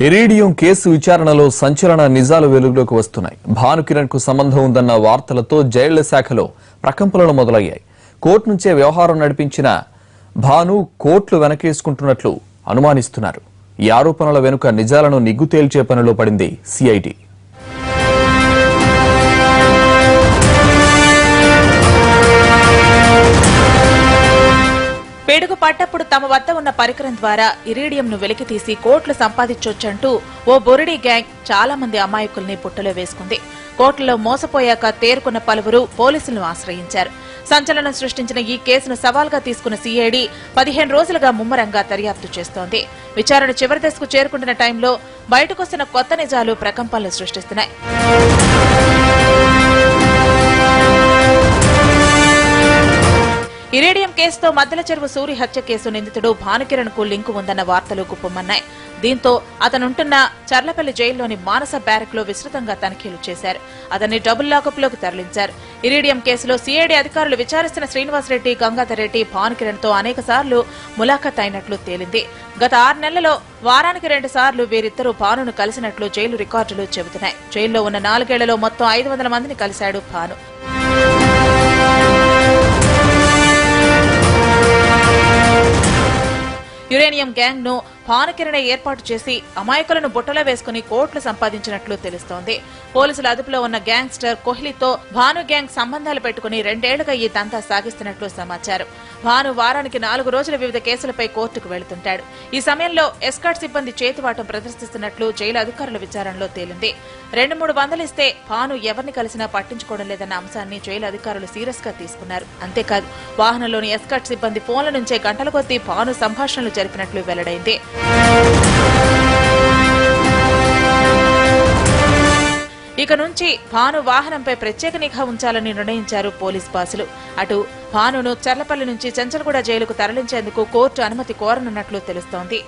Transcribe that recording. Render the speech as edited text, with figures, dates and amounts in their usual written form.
Iridium case విచారణలో సంచలన నిజాలు వెలుగులోకి వస్తున్నాయి. భానుకిరణ్ కు సంబంధం ఉందన్న వార్తలతో జైళ్ల శాఖలో ప్రకంపనలు మొదలయ్యాయి. కోర్టు నుంచే వ్యవహారం నడిపించిన భాను కోర్టులు వెనకేసుకుంటున్నట్లు అనుమానిస్తున్నారు. ఈ ఆరోపణల వెనుక నిజాలను నిగ్గు తేల్చే పనిలో పడింది సిఐడి. పేడుగు పట్టప్పుడు తమ వద్ద ఉన్న పరికరం ద్వారా ఇరీడియంను వెలికితీసి కోట్లు సంపాదించొచ్చంటూ ఓ బొరిడి గ్యాంగ్ చాలా మంది అమాయకుల్ని పుట్టలో వేసుకుంది. కోట్లలో మోసపోయాక తేరుకున్న పలువురు పోలీసులను ఆశ్రయించారు. సంచలనం సృష్టించిన ఈ కేసును సవాల్గా తీసుకున్న సిఐడి 15 రోజులుగా ముమ్మరంగా దర్యాప్తు చేస్తోంది. విచారణ చివరి దశకు చేరుకుంటున్న టైంలో బయటకొస్తున్న కొత్త నిజాలు ప్రకంపనలు సృష్టిస్తున్నాయి. ఇరీడియం కేసుతో మద్దెల చెరువు సూరి హత్య కేసు నిందితుడు భానుకిరణ్ కు లింకు ఉందన్న వార్తలు గుప్పమన్నాయి. దీంతో అతనుంటున్న చర్లపల్లి జైల్లోని మానస బ్యారక్ లో విస్తృతంగా తనిఖీలు చేశారు. అతన్ని డబుల్ లాకప్ లోకి తరలించారు. ఇరీడియం కేసులో సిఐడి అధికారులు విచారిస్తున్న శ్రీనివాసరెడ్డి, గంగాధర్ రెడ్డి భానుకిరణ్ తో అనేక సార్లు ములాఖత్ అయినట్లు తేలింది. గత 6 నెలల్లో వారానికి 2 సార్లు వీరిద్దరూ భానును కలిసినట్లు జైలు రికార్డులు చెబుతున్నాయి. జైల్లో ఉన్న 4 ఏళ్లలో మొత్తం 500 మందిని కలిశాడు భాను. యురేనియం గ్యాంగ్ ను భానుకిరణ్ ఏర్పాటు చేసి అమాయకులను బుట్టలో వేసుకుని కోట్లు సంపాదించినట్లు తెలుస్తోంది. పోలీసుల అదుపులో ఉన్న గ్యాంగ్స్టర్ కోహ్లీతో భాను గ్యాంగ్ సంబంధాలు పెట్టుకుని 2 ఏళ్లుగా ఈ దంతా సాగిస్తున్నట్లు సమాచారం. భాను వారానికి 4 రోజుల వివిధ కేసులపై కోర్టుకు వెళుతుంటాడు. ఈ సమయంలో ఎస్కాట్ సిబ్బంది చేతివాటం ప్రదర్శిస్తున్నట్లు జైలు అధికారుల విచారణలో తేలింది. 2-3 వందలిస్తే భాను ఎవరిని కలిసినా పట్టించుకోవడం లేదన్న అంశాన్ని జైలు అధికారులు సీరియస్ గా తీసుకున్నారు. అంతేకాదు వాహనంలోని ఎస్కాట్ సిబ్బంది ఫోన్ల నుంచే గంటల కొద్దీ భాను సంభాషణలు జరిపినట్లు వెల్లడైంది. ఇక నుంచి భాను వాహనంపై ప్రత్యేక నిఘా ఉంచాలని నిర్ణయించారు పోలీస్ బాసులు. అటు భానును చర్లపల్లి నుంచి చెంచల్గూడ జైలుకు తరలించేందుకు కోర్టు అనుమతి కోరనున్నట్లు తెలుస్తోంది.